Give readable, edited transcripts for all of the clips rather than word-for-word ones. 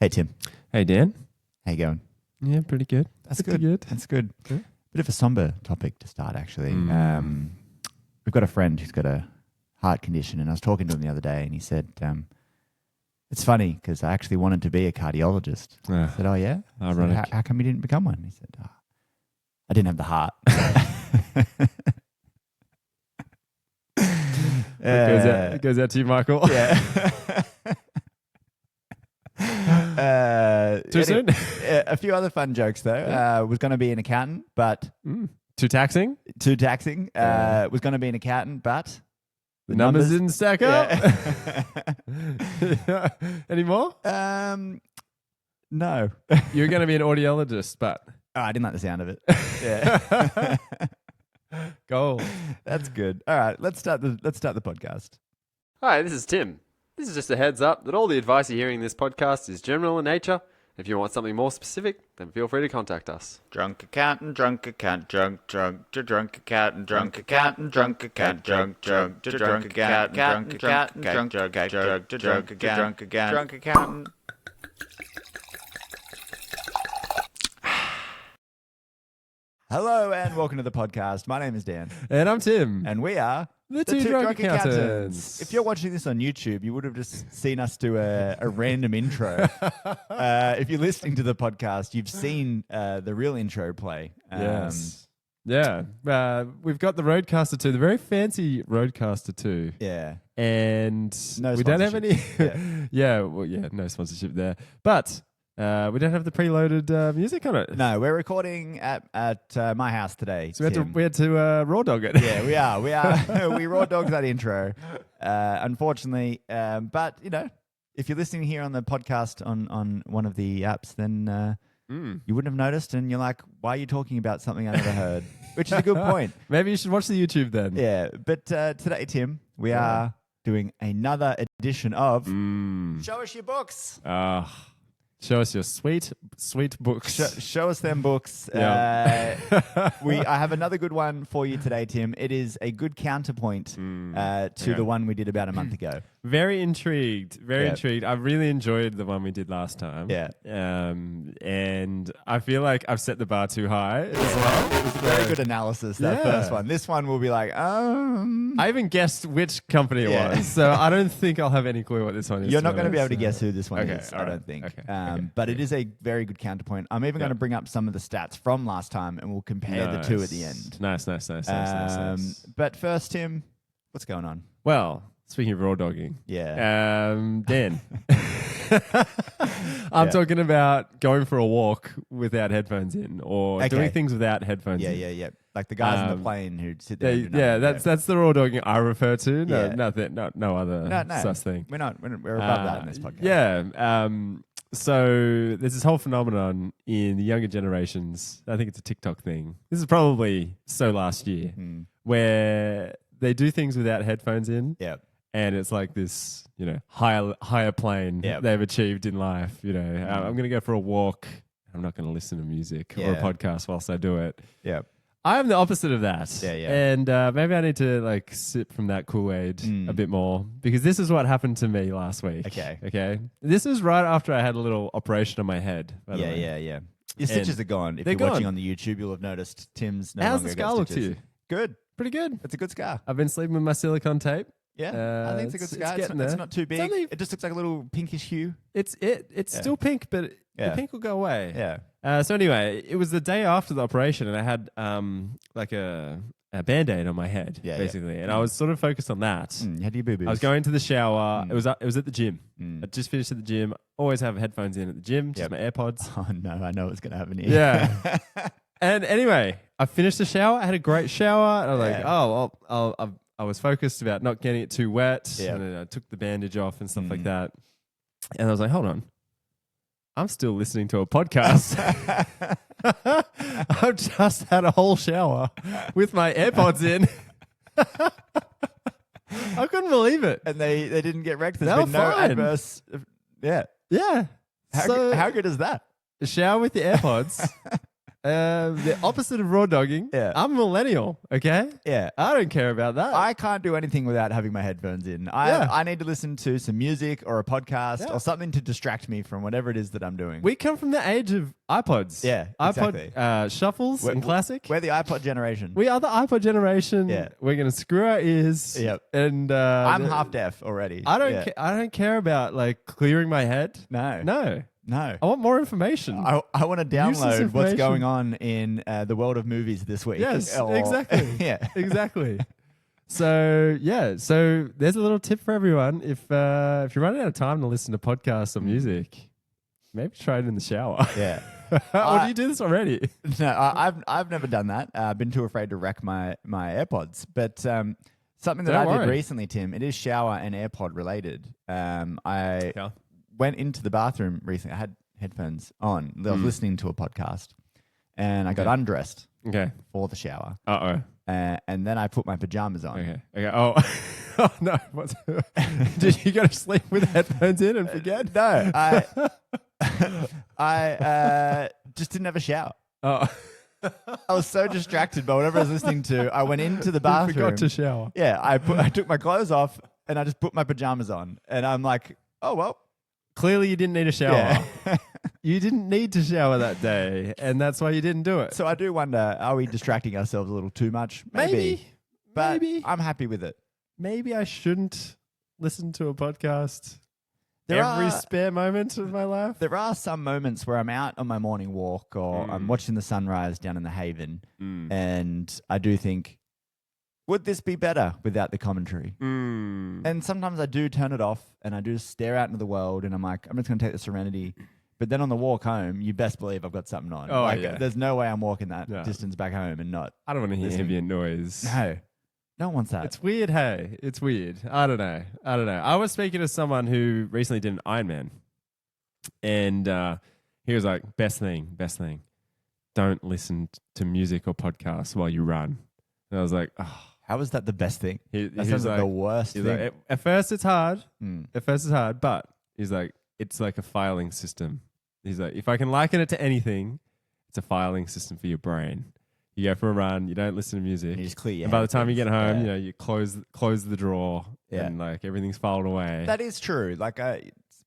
Hey, Tim. Hey, Dan. How you going? Yeah, pretty good. That's Pretty good. good. That's good. Good. Bit of a somber topic to start, actually. Mm. We've got a friend who's got a heart condition, and I was talking to him the other day, and he said, it's funny because I actually wanted to be a cardiologist. I said, oh, yeah? I said, Ironic. how come you didn't become one? He said, I didn't have the heart. It goes out to you, Michael. Yeah. Too soon? A few other fun jokes, though. Yeah. Was going to be an accountant, but... Too taxing? Too taxing. Yeah. Was going to be an accountant, but... The numbers didn't stack up? Yeah. Any more? No. You're going to be an audiologist, but... Oh, I didn't like the sound of it. Yeah. Gold. That's good. All right, let's start the podcast. Hi, this is Tim. This is just a heads up that all the advice you're hearing in this podcast is general in nature. If you want something more specific, then feel free to contact us. Drunk accountant, drunk accountant, drunk accountant, drunk accountant, drunk accountant, drunk accountant, drunk accountant. Hello and welcome to the podcast. My name is Dan, And I'm Tim. and we are The two drunk accountants. If you're watching this on YouTube, you would have just seen us do a random intro. If you're listening to the podcast, you've seen the real intro play. Yes. Yeah. We've got the Rodecaster 2, the very fancy Rodecaster 2. Yeah. And No we don't have any. sponsorship. No sponsorship there. But we don't have the preloaded music on it. No, we're recording at my house today. So Tim. we had to raw dog it. Yeah, we are. We raw dogged that intro, unfortunately. But, you know, if you're listening here on the podcast on one of the apps, then you wouldn't have noticed. And you're like, why are you talking about something I never heard? Which is a good point. Maybe you should watch the YouTube then. Yeah. But today, Tim, we are doing another edition of Show Us Your Books. Show us your sweet books. Show us them books. Yeah. I have another good one for you today, Tim. It is a good counterpoint to the one we did about a month ago. Very intrigued. Intrigued. I really enjoyed the one we did last time. Yeah. And I feel like I've set the bar too high as well. It was a very good analysis, that Yeah. first one. This one will be like, I even guessed which company it Yeah. was, so I don't think I'll have any clue what this one is. You're not going to be able to guess who this one Okay, is, all I right. don't think. Okay. But it is a very good counterpoint. I'm even going to bring up some of the stats from last time, and we'll compare the two at the end. Nice. But first, Tim, what's going on? Well, speaking of raw dogging, Yeah. Dan, I'm talking about going for a walk without headphones in, or Okay. doing things without headphones Yeah, in. yeah. Like the guys on the plane who sit there. and do Yeah, nothing. that's the raw dogging I refer to. No, Yeah. no other No. such thing. We're above that in this podcast. Yeah. So there's this whole phenomenon in the younger generations. I think it's a TikTok thing. This is probably so last year, where they do things without headphones in. Yeah. And it's like this, higher plane Yep. they've achieved in life. I'm going to go for a walk. I'm not going to listen to music or a Yeah. podcast whilst I do it. Yeah. I'm the opposite of that. Yeah. And maybe I need to sip from that Kool-Aid a bit more, because this is what happened to me last week. Okay. This is right after I had a little operation on my head. By the way. Yeah. Your stitches are gone. If they're you're watching gone. on the YouTube, you'll have noticed Tim's no How's longer the scar got look to stitches. you? Good. Pretty good. It's a good scar. I've been sleeping with my silicone tape. Yeah, I think it's a good it's scar. getting It's there. not too big. only- It just looks like a little pinkish hue. It's still pink, but Yeah. the pink will go away. Yeah. So anyway, it was the day after the operation, and I had like a Band-Aid on my head, Yeah, basically, and I was sort of focused on that. How do you boo-boos? I was going to the shower. It was at the gym. Mm. I just finished at the gym. Always have headphones in at the gym, just Yep. my AirPods. Oh, no, I know what's going to happen here. Yeah. And anyway, I finished the shower. I had a great shower. And I was like, Yeah. I was focused about not getting it too wet. Yeah. And then I took the bandage off and stuff like that. And I was like, hold on. I'm still listening to a podcast. I've just had a whole shower with my AirPods in. I couldn't believe it. And they didn't get wrecked. There's They been were no fine. adverse... Yeah. Yeah. How good is that? A shower with the AirPods. The opposite of raw dogging. Yeah. I'm a millennial, okay? Yeah. I don't care about that. I can't do anything without having my headphones in. I need to listen to some music or a podcast or something to distract me from whatever it is that I'm doing. We come from the age of iPods. Yeah, exactly. iPod shuffles and classic. We're the iPod generation. We are the iPod generation. Yeah. We're going to screw our ears. Yep. And I'm half deaf already. I don't Yeah. I don't care about like clearing my head. No. No. No. I want more information. I want to Useless download what's information. going on in the world of movies this week. Yes, Or- exactly. yeah. Exactly. So so there's a little tip for everyone. If you're running out of time to listen to podcasts or music, maybe try it in the shower. Yeah. Or do you do this already? No, I've never done that. I've been too afraid to wreck my AirPods. But something that Don't I did worry. recently, Tim, it is shower and AirPod related. I Yeah. went into the bathroom recently. I had headphones on. I was listening to a podcast, and I got Okay. undressed Okay. for the shower. Uh-oh. And then I put my pajamas on. Okay. Okay. Oh. Oh no. What's Did you go to sleep with headphones in and forget? No, I just didn't have a shower. Oh. I was so distracted by whatever I was listening to. I went into the bathroom. Forgot to shower. Yeah, I took my clothes off and I just put my pajamas on, and I'm like, oh well, Clearly you didn't need a shower. yeah. You didn't need to shower that day, and that's why you didn't do it. So I do wonder, are we distracting ourselves a little too much? Maybe, but maybe. I'm happy with it. Maybe I shouldn't listen to a podcast There every are- spare moment of my life. There are some moments where I'm out on my morning walk or I'm watching the sunrise down in the Haven, and I do think, would this be better without the commentary? And sometimes I do turn it off and I do just stare out into the world and I'm like, I'm just going to take the serenity. But then on the walk home, you best believe I've got something on. Oh, like, yeah. There's no way I'm walking that No. distance back home and not. I don't want to hear Listening. ambient noise. No, no one wants that. It's weird, hey. It's weird. I don't know. I was speaking to someone who recently did an Ironman. And he was like, best thing. Don't listen to music or podcasts while you run. And I was like, oh. How is that the best thing? He That was sounds like the like, worst he's thing. like, at first it's hard. Mm. At first it's hard, but he's like, it's like a filing system. He's like, if I can liken it to anything, it's a filing system for your brain. You go for a run, you don't listen to music. You just clear your And by the time you get home, headphones. you know, you close the drawer and like everything's filed away. That is true. Like,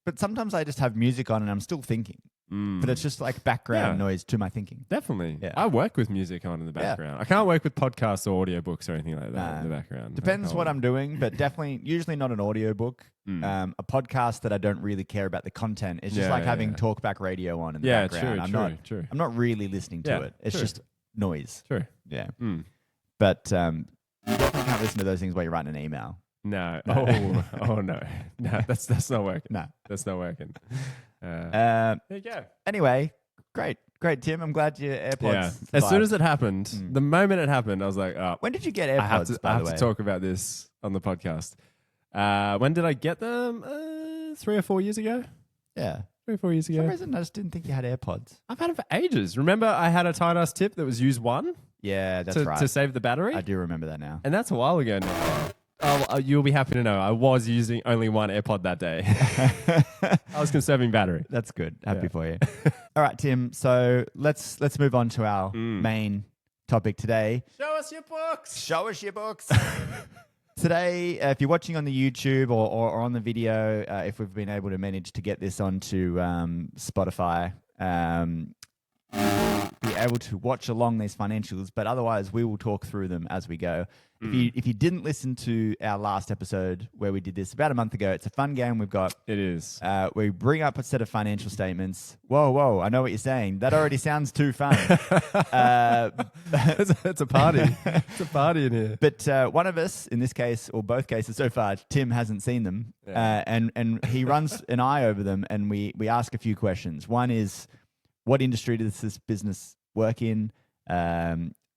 but sometimes I just have music on and I'm still thinking. But it's just like background Yeah. noise to my thinking. Definitely. Yeah. I work with music on in the background. I can't work with podcasts or audiobooks or anything like that in the background. Depends I what can't. I'm doing, but definitely, usually not an audiobook. A podcast that I don't really care about the content. It's just Yeah, like yeah, having yeah. talkback radio on in the Yeah, background. true. I'm not really listening to Yeah, it. It's true. just noise. True. Yeah. Mm. But you definitely can't listen to those things while you're writing an email. No. No. Oh no. No, that's not working. No. That's not working. Um, There you go. anyway, great, AirPods. I'm glad your AirPods. Yeah. As survived. soon as it happened, the moment it happened, I was like, oh, When did you get AirPods? I have to, by I the have way? to talk about this on the podcast. When did I get them? 3 or 4 years ago. Yeah. 3 or 4 years For some ago. reason, I just didn't think you had AirPods. I've had them for ages. Remember, I had a tight ass tip that was use one Yeah, that's to, right. to save the battery, I do remember that now. and that's a while ago now. Oh, you'll be happy to know I was using only one AirPod that day. I was conserving battery. That's good. Happy Yeah. for you. All right, Tim. So let's move on to our main topic today. Show us your books. Show us your books. Today, if you're watching on the YouTube or on the video, if we've been able to manage to get this onto Spotify, be able to watch along these financials, but otherwise we will talk through them as we go. If you didn't listen to our last episode where we did this about a month ago, it's a fun game we've got. It is. We bring up a set of financial statements. Whoa, I know what you're saying. That already sounds too fun. It's a party. It's a party in here. But one of us, in this case, or both cases so far, Tim hasn't seen them. And he runs an eye over them, and we ask a few questions. One is, what industry does this business work in?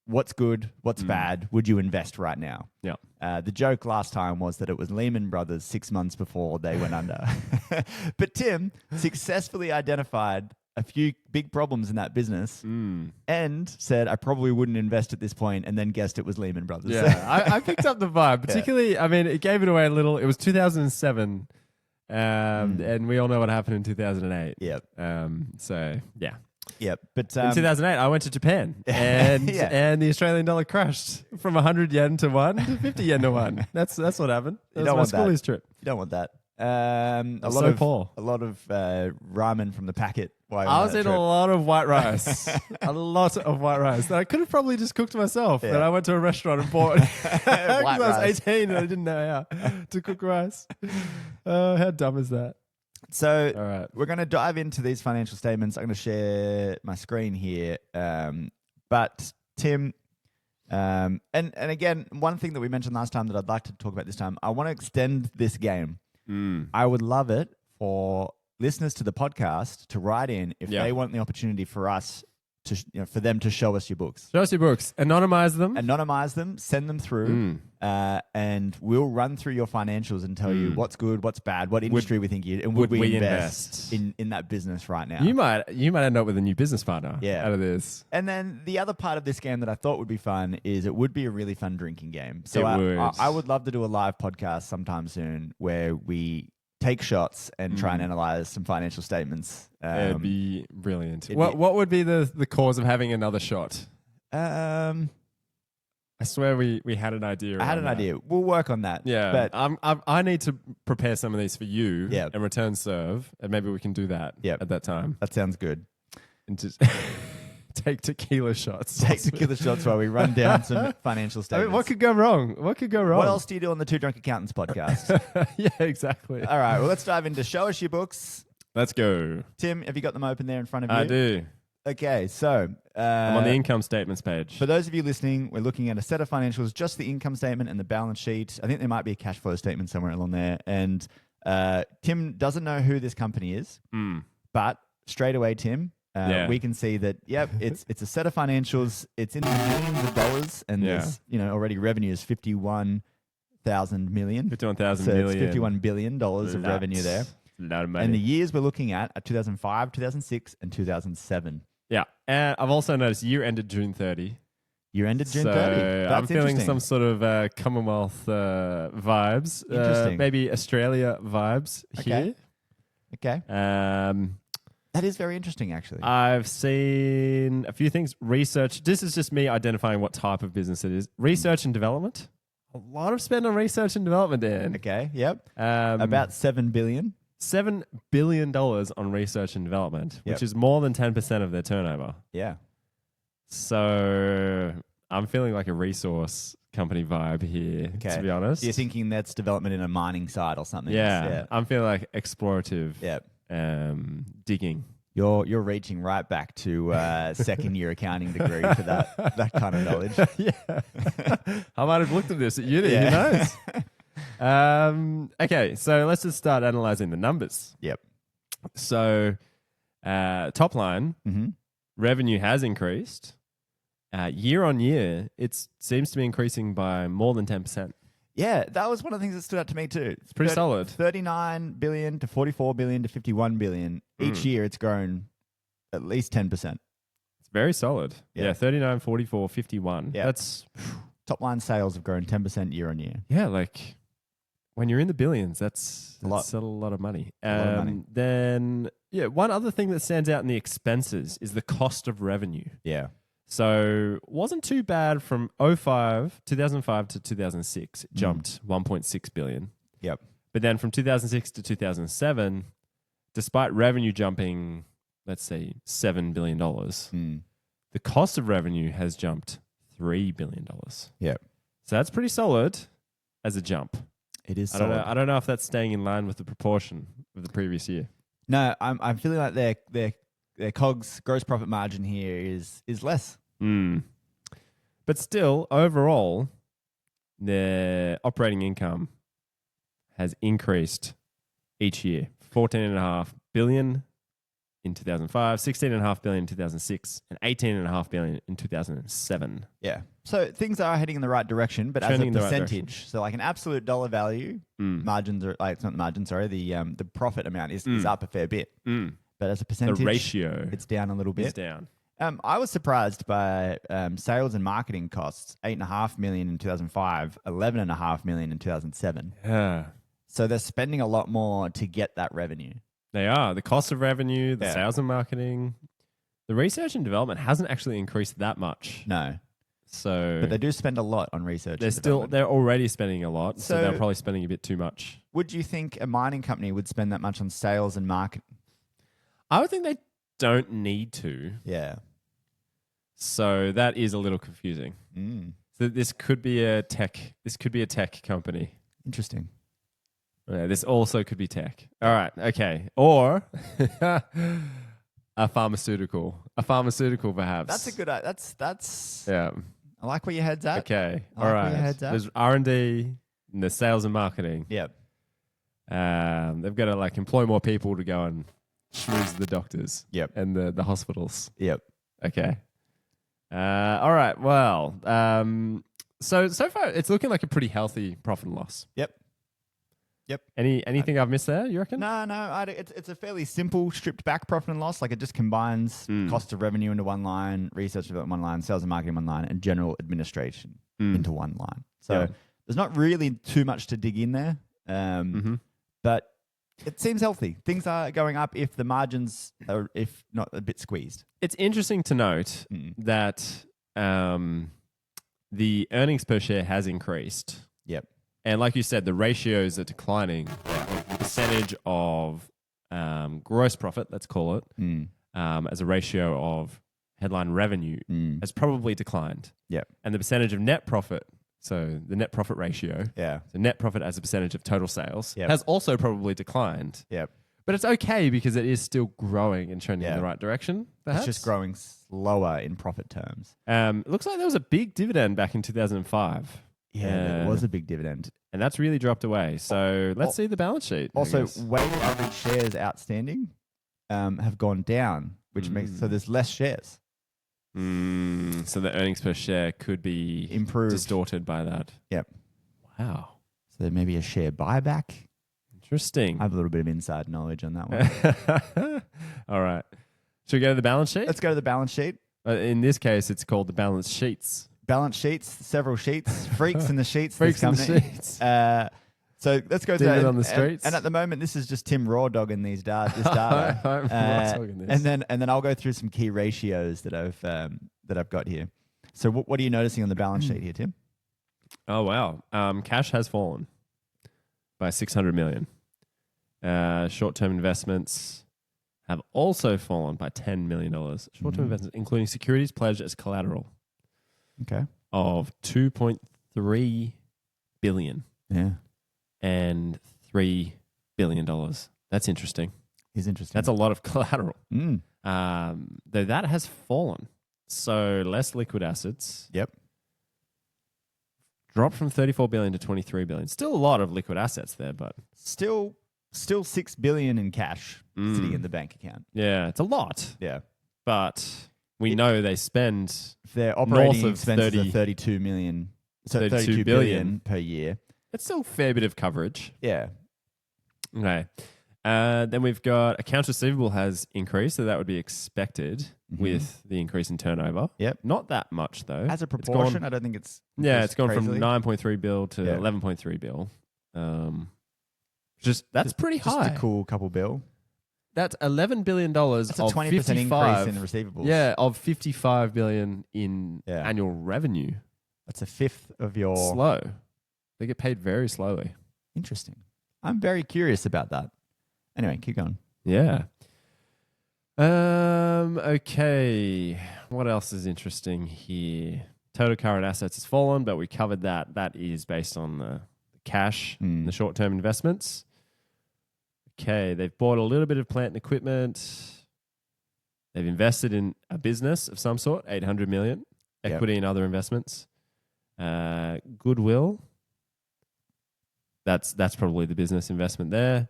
What's good? What's bad? Would you invest right now? Yeah. The joke last time was that it was Lehman Brothers 6 months before they went under. But Tim successfully identified a few big problems in that business and said, I probably wouldn't invest at this point, and then guessed it was Lehman Brothers. Yeah, I picked up the vibe. Particularly, I mean, it gave it away a little. It was 2007, and we all know what happened in 2008. Yep. So yeah, Yep. But In 2008, I went to Japan, and Yeah. and the Australian dollar crashed from 100 yen to 1 to 50 yen to 1. That's what happened. That don't was my want that. schoolies trip. you don't want that. A That's lot so of poor. a lot of ramen from the packet. While I on was that in trip. a lot of white rice. A lot of white rice that I could have probably just cooked myself. Yeah. But I went to a restaurant and bought because I was rice. 18 and I didn't know how to cook rice. How dumb is that? So All right. we're going to dive into these financial statements. I'm going to share my screen here. But Tim, and again, one thing that we mentioned last time that I'd like to talk about this time, I want to extend this game. I would love it for listeners to the podcast to write in if Yeah. they want the opportunity for us to, for them to show us your books. Show us your books. Anonymize them. Anonymize them, send them through, and we'll run through your financials and tell you what's good, what's bad, what industry we think you, and would we invest in that business right now. You might end up with a new business partner Yeah. out of this. And then the other part of this game that I thought would be fun is it would be a really fun drinking game. So It would. I would love to do a live podcast sometime soon where we take shots and try and analyze some financial statements. It'd be brilliant. it'd What be- what would be the cause of having another shot? I I swear we had an idea. had around an that. idea. We'll work on that. Yeah, But I need to prepare some of these for you Yeah. and return serve, and maybe we can do that Yep. at that time that sounds good. and just take tequila shots. Take tequila shots while we run down some financial I statements. mean, what could go wrong? What could go wrong? What else do you do on the Two Drunk Accountants podcast? Yeah, exactly. All right, well, let's dive into show us your books. Let's go. Tim, have you got them open there in front of you? I do. Okay, so I'm on the income statements page. for those of you listening, we're looking at a set of financials, just the income statement and the balance sheet. I think there might be a cash flow statement somewhere along there. And Tim doesn't know who this company is, but straight away, Tim, Yeah. we can see that, yep, it's a set of financials. It's in the millions of dollars, and Yeah. there's already revenue is 51,000 million. 51,000 So million. it's $51 billion of revenue there. A lot of money. And the years we're looking at are 2005, 2006, and 2007. Yeah. And I've also noticed year ended June 30. Year ended June So 30. That's I'm feeling interesting. some sort of Commonwealth vibes. Interesting. Maybe Australia vibes Okay. Okay. here. That is very interesting, actually. I've seen a few things. Research. This is just me identifying what type of business it is. Research and development. A lot of spend on research and development, Dan. Okay. Yep. Um, About 7 billion. $7 billion on research and development, Yep. which is more than 10% of their turnover. Yeah. So I'm feeling like a resource company vibe here, Okay. to be honest. You're thinking that's development in a mining site or something. Yeah, I'm feeling like explorative Yeah. digging. You're reaching right back to second year accounting degree for that kind of knowledge. Yeah. I might have looked at this at uni. Yeah. Who knows? Okay, so let's just start analyzing the numbers. Yep. So, top line, Mm-hmm. revenue has increased. Year on year, it seems to be increasing by more than 10%. Yeah, that was one of the things that stood out to me too. It's pretty solid. 39 billion to 44 billion to 51 billion. Each year it's grown at least 10%. It's very solid. Yeah. Yeah, 39, 44, 51. Yeah. That's, Top line sales have grown 10% year on year. yeah, like when you're in the billions, that's A lot. a lot of money. A lot of money. Then, yeah, one other thing that stands out in the expenses is the cost of revenue. Yeah. So wasn't too bad from 2005 to 2006. It jumped 1.6 billion. Yep. But then from 2006 to 2007, despite revenue jumping, let's say $7 billion, the cost of revenue has jumped $3 billion. Yep. So that's pretty solid as a jump. It is I solid. don't know if that's staying in line with the proportion of the previous year. No, I'm feeling like their COGS gross profit margin here is less. But still, overall, their operating income has increased each year. 14.5 billion in 2005, 16.5 billion in 2006, and 18.5 billion in 2007. Yeah. So things are heading in the right direction, but Trending in as the a right percentage, so like an absolute dollar value, margins are like it's not the margin, sorry, the profit amount is up a fair bit. But as a The percentage, ratio it's down a little bit. is down. I was surprised by sales and marketing costs, 8.5 million in 2005, 11.5 million in 2007. Yeah. So they're spending a lot more to get that revenue. They are. The cost of revenue, the Yeah. sales and marketing. The research and development hasn't actually increased that much. No, So but they do spend a lot on research. they're and still development. they're already spending a lot, so they're So- probably spending a bit too much. Would you think a mining company would spend that much on sales and marketing? I would think they don't need to. Yeah. So that is a little confusing. Mm. So this could be a tech. This could be a tech company. Interesting. Yeah, this also could be tech. All right. Okay. Or a pharmaceutical. A pharmaceutical, perhaps. That's a good. That's. Yeah. I like where your head's at. Okay. I All like where right. your head's at. There's R&D and there's sales and marketing. Yep. They've got to like employ more people to go and schmooze the doctors. Yep. And the hospitals. Yep. Okay. All right. Well, so far it's looking like a pretty healthy profit and loss. Yep. Anything I've missed there? You reckon? No. It's a fairly simple, stripped back profit and loss. Like it just combines cost of revenue into one line, research and development one line, sales and marketing one line, and general administration into one line. So Yeah. there's not really too much to dig in there. But it seems healthy. Things are going up if the margins are, if not a bit squeezed. It's interesting to note that the earnings per share has increased. Yep. And like you said, the ratios are declining. The percentage of gross profit, let's call it, as a ratio of headline revenue has probably declined. Yep. And the percentage of net profit, so the net profit ratio, Yeah. so net profit as a percentage of total sales, Yep. has also probably declined. Yep. But it's okay because it is still growing and trending in Yeah. the right direction, perhaps. It's just growing slower in profit terms. It looks like there was a big dividend back in 2005. Yeah, it was a big dividend. And that's really dropped away. So let's see the balance sheet. I Also, guess. weighted average shares outstanding have gone down, which makes so there's less shares. So the earnings per share could be Improved. distorted by that. Yep. Wow. So maybe a share buyback. Interesting. I have a little bit of inside knowledge on that one. All right. Should we go to the balance sheet? Let's go to the balance sheet. In this case, it's called the balance sheets. Balance sheets, several sheets, freaks in the sheets. Freaks this in the company. sheets. So let's go to Demon that. on the streets. And at the moment, this is just Tim raw dogging this data. I'm raw dogging this. And then I'll go through some key ratios that I've got here. So what are you noticing on the balance sheet here, Tim? Oh, wow. Cash has fallen by 600 million. Short-term investments have also fallen by $10 million. Short-term investments, including securities pledged as collateral, Okay. of 2.3 billion Yeah. and $3 billion. That's interesting. Is interesting. That's a lot of collateral. Mm. Though that has fallen. So less liquid assets. Yep. Dropped from 34 billion to 23 billion. Still a lot of liquid assets there, but Still 6 billion in cash sitting in the bank account. yeah, it's a lot. Yeah. But we know they spend Their operating North of expenses 30 are 32 million. So 32 32 billion. billion per year. it's still a fair bit of coverage. Yeah. Okay. Then we've got accounts receivable has increased, so that would be expected with the increase in turnover. Yep. Not that much though. As a It's proportion, gone- I don't think it's it's gone crazily. from 9.3 bill to Yeah. 11.3 bill. That's pretty Just high. a cool couple bill. That's $11 billion. That's a of 20% 55, increase in the receivables. Yeah, of 55 billion in Yeah. annual revenue. That's a fifth of your. Slow. They get paid very slowly. Interesting. I'm very curious about that. Anyway, keep going. Yeah. Okay. What else is interesting here? Total current assets has fallen, but we covered that. That is based on the cash, and the short-term investments. Okay, they've bought a little bit of plant and equipment. They've invested in a business of some sort, 800 million, Yep. equity and other investments. Goodwill. That's probably the business investment there.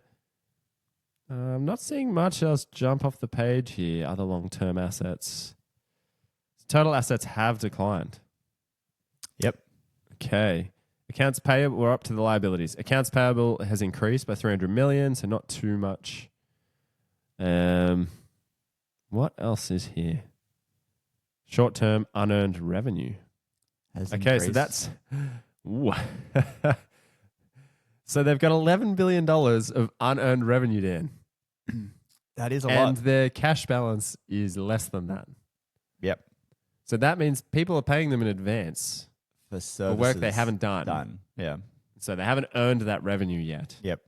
I'm not seeing much else jump off the page here, other long-term assets. Total assets have declined. Yep. Okay. Accounts payable, we're up to the liabilities. Accounts payable has increased by 300 million, so not too much. What else is here? Short-term unearned revenue. Has Okay, so increased. that's... Ooh. So they've got $11 billion of unearned revenue, Dan. That is a and lot. their cash balance is less than that. Yep. So that means people are paying them in advance For for work they services haven't done. Yeah. So they haven't earned that revenue yet. Yep.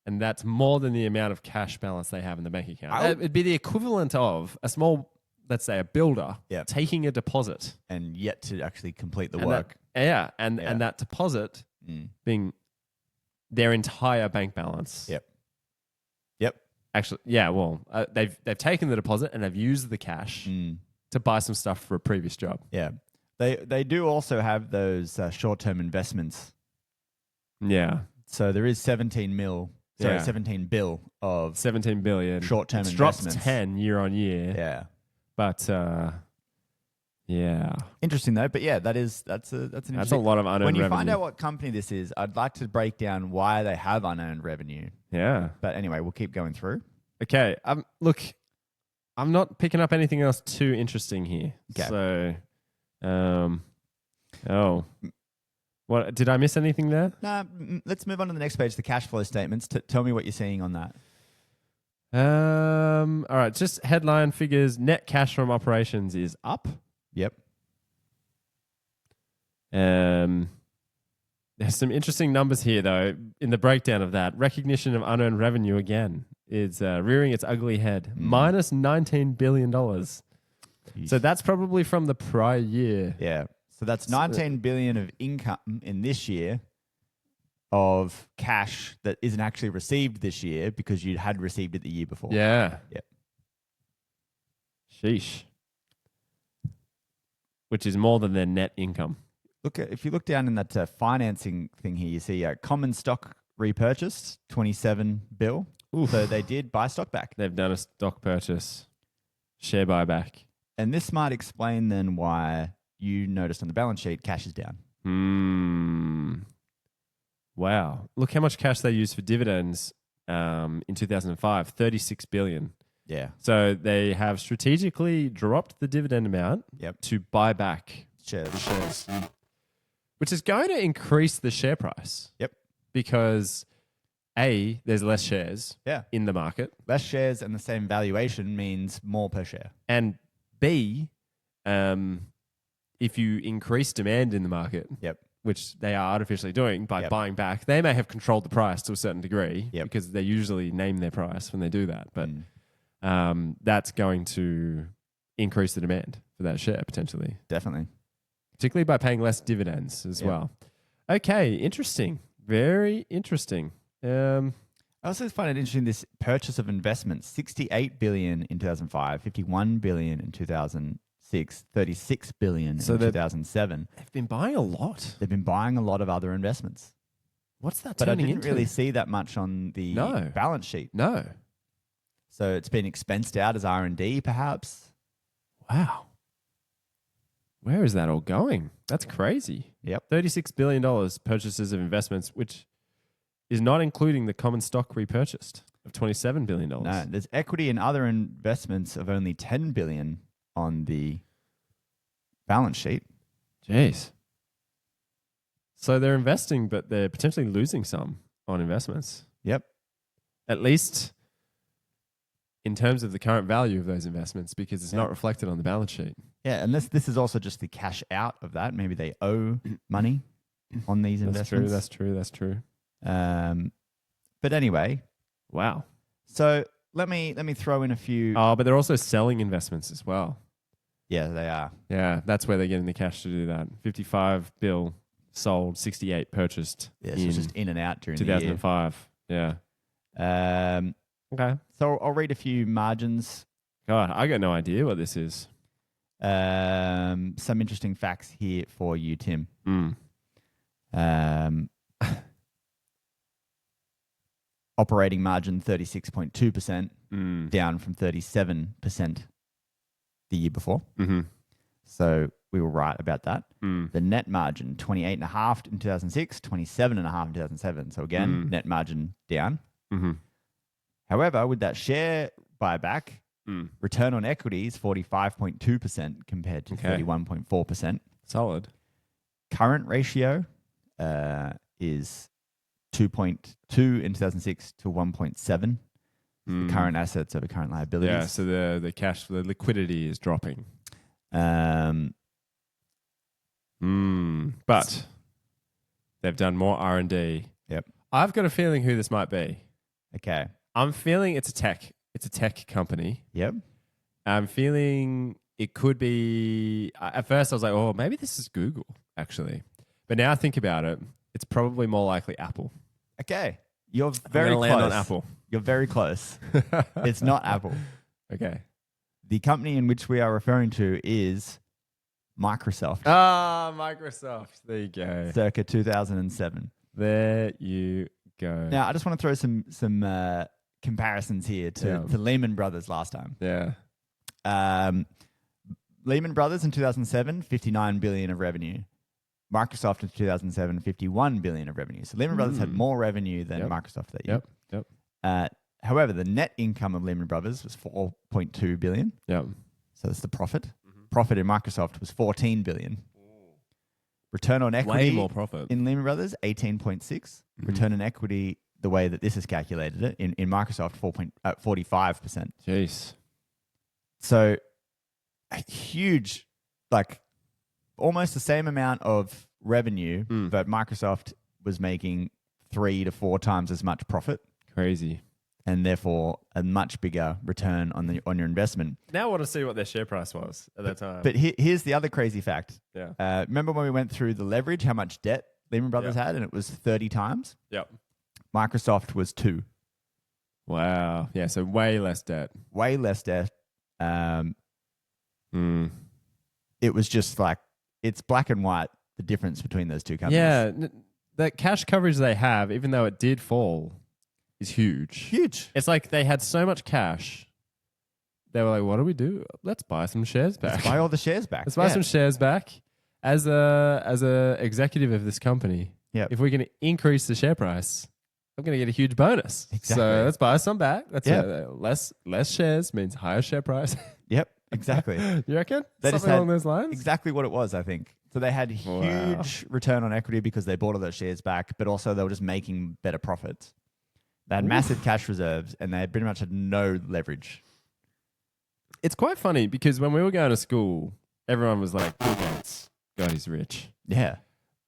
And that's more than the amount of cash balance they have in the bank account. I- It'd be the equivalent of a small, let's say a builder, Yep. taking a deposit. And yet to actually complete the And work. and Yeah. that deposit Mm. being their entire bank balance. Yep. Yep. Actually, yeah, well, they've taken the deposit and they've used the cash Mm. to buy some stuff for a previous job. Yeah. They do also have those short-term investments. Yeah. So there is 17 bill of 17 billion. Short-term It's dropped investments. 10 year on year. yeah. But yeah. Interesting though, but yeah, that's an interesting. That's a lot of unearned When you revenue. find out what company this is, I'd like to break down why they have unearned revenue. Yeah. But anyway, we'll keep going through. Okay. Look, I'm not picking up anything else too interesting here. Okay. So, what did I miss anything there? Let's move on to the next page, the cash flow statements. Tell me what you're seeing on that. All right. Just headline figures. Net cash from operations is up. Yep. There's some interesting numbers here, though, in the breakdown of that. Recognition of unearned revenue again is rearing its ugly head. Minus $19 billion. So that's probably from the prior year. Yeah. So that's 19 billion of income in this year of cash that isn't actually received this year because you had received it the year before. Yeah. Yep. Sheesh. Which is more than their net income. If you look down in that financing thing here, you see common stock repurchased, 27 bill. Oof. So they did buy stock back. They've done a stock purchase, share buyback. And this might explain then why you noticed on the balance sheet cash is down. Wow. Look how much cash they used for dividends in 2005, 36 billion. Yeah. So they have strategically dropped the dividend amount Yep. to buy back Shares. the shares, which is going to increase the share price. Yep. Because A, there's less shares Yeah. in the market, Less shares and the same valuation means more per share. and B, if you increase demand in the market, Yep. which they are artificially doing by Yep. buying back, they may have controlled the price to a certain degree Yep. because they usually name their price when they do that. But Mm. that's going to increase the demand for that share potentially, Definitely. particularly by paying less dividends as Yep. well. Okay, interesting. Very interesting. I also find it interesting this purchase of investments, 68 billion in 2005, 51 billion in 2006, 36 billion So in they've- 2007. They've been buying a lot. They've been buying a lot of other investments. What's that But I turning didn't into? really see that much on the No. balance sheet. No. So it's been expensed out as R&D perhaps. Wow. Where is that all going? That's crazy. Yep. $36 billion purchases of investments, which is not including the common stock repurchased of $27 billion. No, there's equity in other investments of only 10 billion on the balance sheet. Jeez. So they're investing, but they're potentially losing some on investments. Yep. At least in terms of the current value of those investments, because it's Yeah. not reflected on the balance sheet. Yeah, and this is also just the cash out of that. Maybe they owe money on these investments. That's true. But anyway, Wow. so let me throw in a few. Oh, but they're also selling investments as well. Yeah, they are. Yeah, that's where they're getting the cash to do that. 55 bill sold, 68 purchased Yeah, so in it's just in and out during the 2005. Yeah. year. Okay. So I'll read a few margins. God, I got no idea what this is. Some interesting facts here for you, Tim. Operating margin 36.2%, down from 37% the year before. Mm-hmm. So we were right about that. Mm. The net margin 28.5 in 2006, 27.5 in 2007. So again, net margin down. Mm-hmm. However, with that share buyback, Mm. return on equity is 45.2% compared to Okay. 31.4%. Solid. Current ratio is 2.2 in 2006 to 1.7 The current assets over current liabilities. Yeah, so the cash, the liquidity is dropping. But they've done more R&D. Yep. I've got a feeling who this might be. Okay. I'm feeling it's a tech company. Yep. I'm feeling it could be. At first, I was like, "Oh, maybe this is Google." Actually, but now I think about it, it's probably more likely Apple. Okay. You're I'm very gonna close. land on Apple. You're very close. It's not Apple. Okay. The company in which we are referring to is Microsoft, Ah, Microsoft. There you go. circa 2007. There you go. Now, I just want to throw some comparisons here to Lehman Brothers last time. Yeah. Lehman Brothers in 2007, 59 billion of revenue. Microsoft in 2007, 51 billion of revenue. So Lehman Brothers had more revenue than Microsoft that year. Yep. However, the net income of Lehman Brothers was 4.2 billion. Yep. So that's the profit. Profit in Microsoft was 14 billion. Return on equity Way more profit. in Lehman Brothers, 18.6. Return on equity, the way that this has calculated it, in Microsoft, 45%. Jeez. So a huge, like almost the same amount of revenue, but Microsoft was making 3 to 4 times as much profit, Crazy. and therefore a much bigger return on your investment. Now I want to see what their share price was at that time. But here's the other crazy fact. Yeah. Remember when we went through the leverage, how much debt Lehman Brothers had, and it was 30 times? Yep. Microsoft was 2. Wow. Yeah, so way less debt. Way less debt. It was just like, it's black and white, the difference between those two companies. Yeah. The cash coverage they have, even though it did fall, is huge. Huge. It's like they had so much cash. They were like, what do we do? Let's buy some shares back. Let's buy all the shares back. Let's buy some shares back. As a executive of this company, if we're going to increase the share price, I'm going to get a huge bonus. Exactly. So let's buy some back. That's Yep. less shares means higher share price. Yep, exactly. You reckon? They just Something had along those lines? exactly what it was, I think. So they had huge return on equity because they bought all those shares back, but also they were just making better profits. They had massive cash reserves, and they pretty much had no leverage. It's quite funny because when we were going to school, everyone was like, Bill Gates, God, he's rich. Yeah.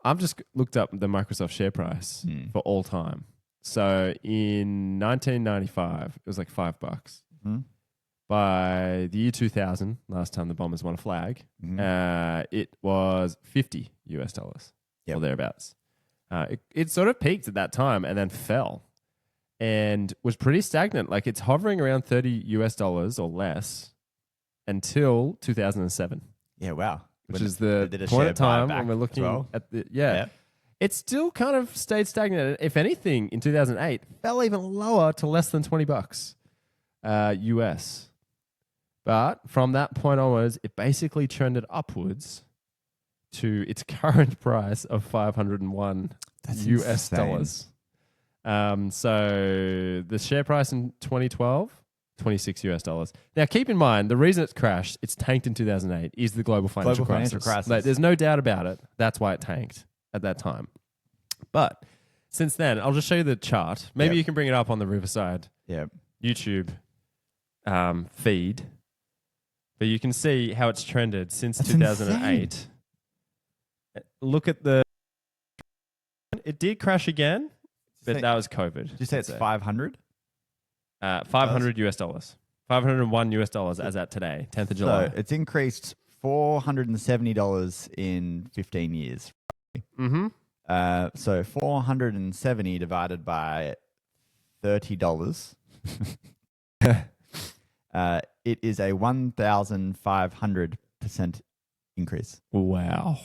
I've just looked up the Microsoft share price for all time. So in 1995, it was like $5. By the year 2000, last time the Bombers won a flag, it was $50 or thereabouts. It sort of peaked at that time and then fell and was pretty stagnant. Like it's hovering around $30 or less until 2007. Yeah, wow. Which When is they the did a point share of time buyback when we're looking as well. at the Yeah. It still kind of stayed stagnant. If anything, in 2008, fell even lower to less than $20 US. But from that point onwards, it basically trended upwards to its current price of $501 US dollars. So the share price in 2012, $26 US dollars. Now, keep in mind, the reason it's crashed, it's tanked in 2008, is the global financial crisis. Like, there's no doubt about it. That's why it tanked at that time. But since then, I'll just show you the chart. Maybe you can bring it up on the Riverside YouTube feed. But you can see how it's trended since 2008. insane. Look at the... It did crash again, but say- that was COVID. Did you say it's 500? 500 US dollars. $501 US dollars as at today, 10th of July. So it's increased $470 in 15 years. Mm-hmm. So 470 divided by $30. It is a 1,500% increase. Wow.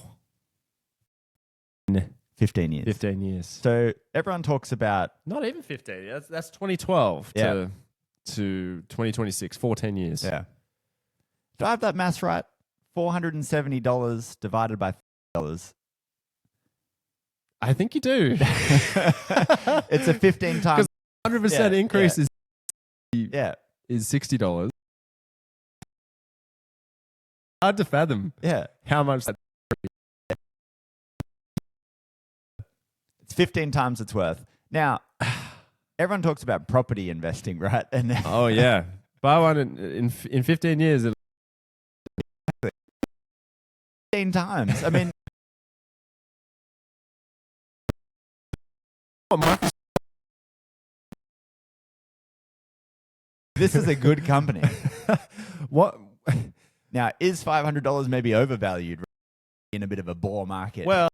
15 years. 15 years. So everyone talks about Not even 15. That's 2012 to 2026, 14 years. Do I have that maths right? $470 divided by $30. I think you do. It's a 15 times. 100% increase is $60. Hard to fathom how much that. It's 15 times its worth. Now, everyone talks about property investing, right? And Oh yeah, buy one in 15 years. 15 times. I mean, this is a good company. What? Now, is $500 maybe overvalued in a bit of a bull market? Well,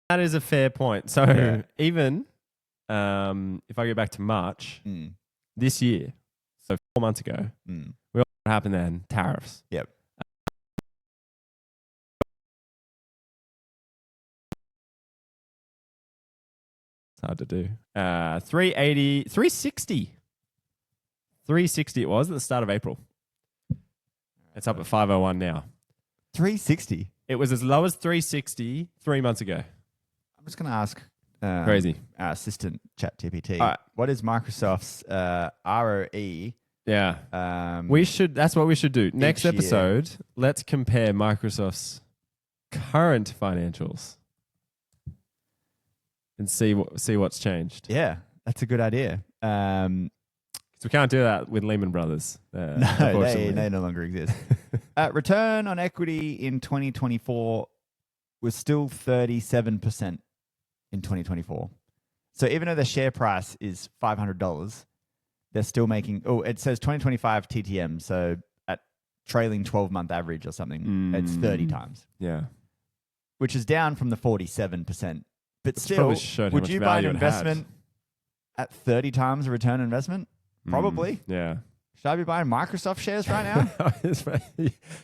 that is a fair point. So Yeah. even if I go back to March this year, so 4 months ago, what happened then? Tariffs. Yep. It's hard to do. 380, 360. 360 it was at the start of April. It's up at 501 now. 360. It was as low as 360 3 months ago. I'm just going to ask Crazy. our assistant ChatGPT. All right. What is Microsoft's ROE? Yeah. That's what we should do. Next year. episode, let's compare Microsoft's current financials and see what's changed. Yeah, that's a good idea. So we can't do that with Lehman Brothers. No, unfortunately. they no longer exist. Return on equity in 2024 was still 37% in 2024. So even though the share price is $500, they're still making. Oh, it says 2025 TTM. So at trailing 12-month average or something, it's 30 times, Yeah. which is down from the 47%. But It's still, probably showed how would much you buy an value it had. investment at 30 times a return on investment? Probably. Yeah. Should I be buying Microsoft shares right now?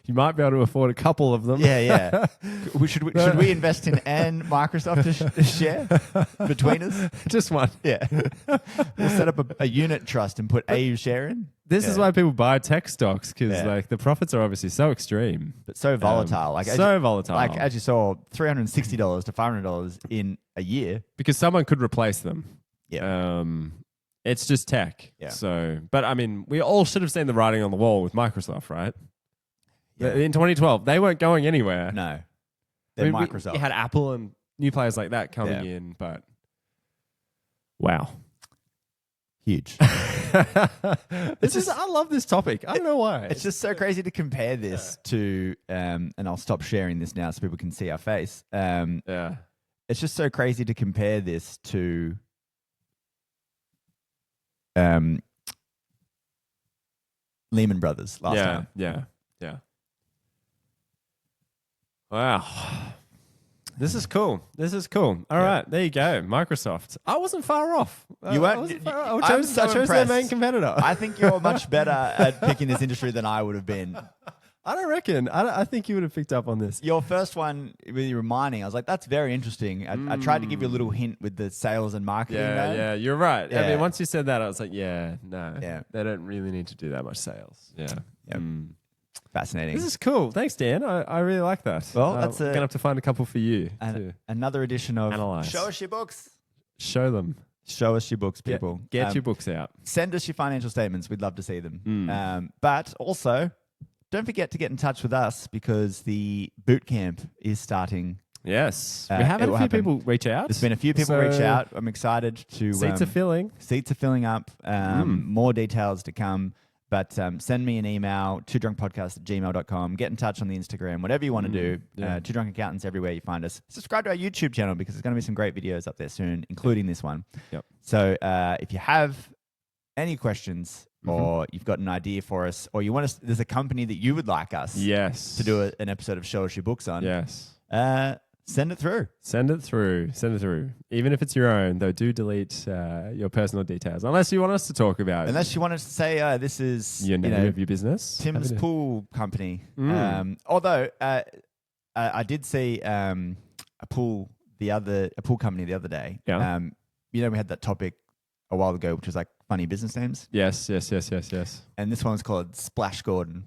You might be able to afford a couple of them. Yeah. Should we invest in and Microsoft to share between us? Just one. Yeah. We'll set up a unit trust and put a share in. This is why people buy tech stocks because Yeah. like the profits are obviously so extreme. But so volatile. Volatile. Like as you saw, $360 to $500 in a year. Because someone could replace them. Yeah. It's just tech. Yeah. So, but I mean, we all should have seen the writing on the wall with Microsoft, right? Yeah. In 2012, they weren't going anywhere. No. I They're mean, Microsoft. You had Apple and new players like that coming in, but wow. Huge. I love this topic. I don't know why. It's just so crazy to compare this to, and I'll stop sharing this now so people can see our face. yeah. It's just so crazy to compare this to Lehman Brothers last time. Yeah. Wow. This is cool. All right, there you go. Microsoft. I wasn't far off. You weren't. I wasn't far off. I'm I so chose their impressed. main competitor. I think you're much better at picking this industry than I would have been. I don't reckon. I think you would have picked up on this. Your first one, with your mining, I was like, that's very interesting. I tried to give you a little hint with the sales and marketing. Yeah, you're right. I Yeah. mean, once you said that, I was like, no. Yeah. They don't really need to do that much sales. Yeah. Yep. Fascinating. This is cool. Thanks, Dan. I really like that. Well, that's I'm going to have to find a couple for you to Another edition of Analyze. Show Us Your Books. show them. Show us your books, people. Get your books out. Send us your financial statements. We'd love to see them. But also, don't forget to get in touch with us because the boot camp is starting. Yes. We it have had will a few happen. people reach out. There's been a few people reach out. I'm excited to. Seats are filling. Seats are filling up. More details to come. But send me an email, twodrunkpodcast@gmail.com. Get in touch on the Instagram, whatever you want to do. Two Drunk Accountants everywhere you find us. Subscribe to our YouTube channel because there's going to be some great videos up there soon, including this one. Yep. So if you have any questions or you've got an idea for us or you want us, there's a company that you would like us Yes. to do an episode of Show Us Your Books on, Yes. send it through. Send it through. Even if it's your own, though, do delete your personal details. Unless you want us to talk about Unless you want us to say, this is your name of your business. Tim's pool company. Although I did see a pool company the other day. Yeah. We had that topic a while ago, which was like funny business names, Yes. and this one's called Splash Gordon.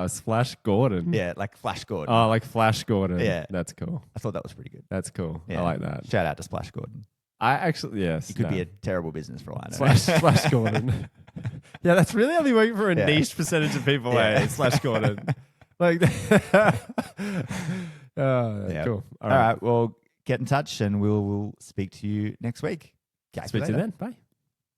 Splash Gordon. Yeah, like Flash Gordon. Oh, like Flash Gordon. Yeah. That's cool. I thought that was pretty good. That's cool. Yeah. I like that. Shout out to Splash Gordon. I actually, yes. It could be a terrible business for all I know. Slash Gordon. Yeah, that's really only working for a niche percentage of people. Yeah. Slash Gordon. Like, Yeah. cool. All right. Well, get in touch and we'll speak to you next week. Speak to you then. Bye.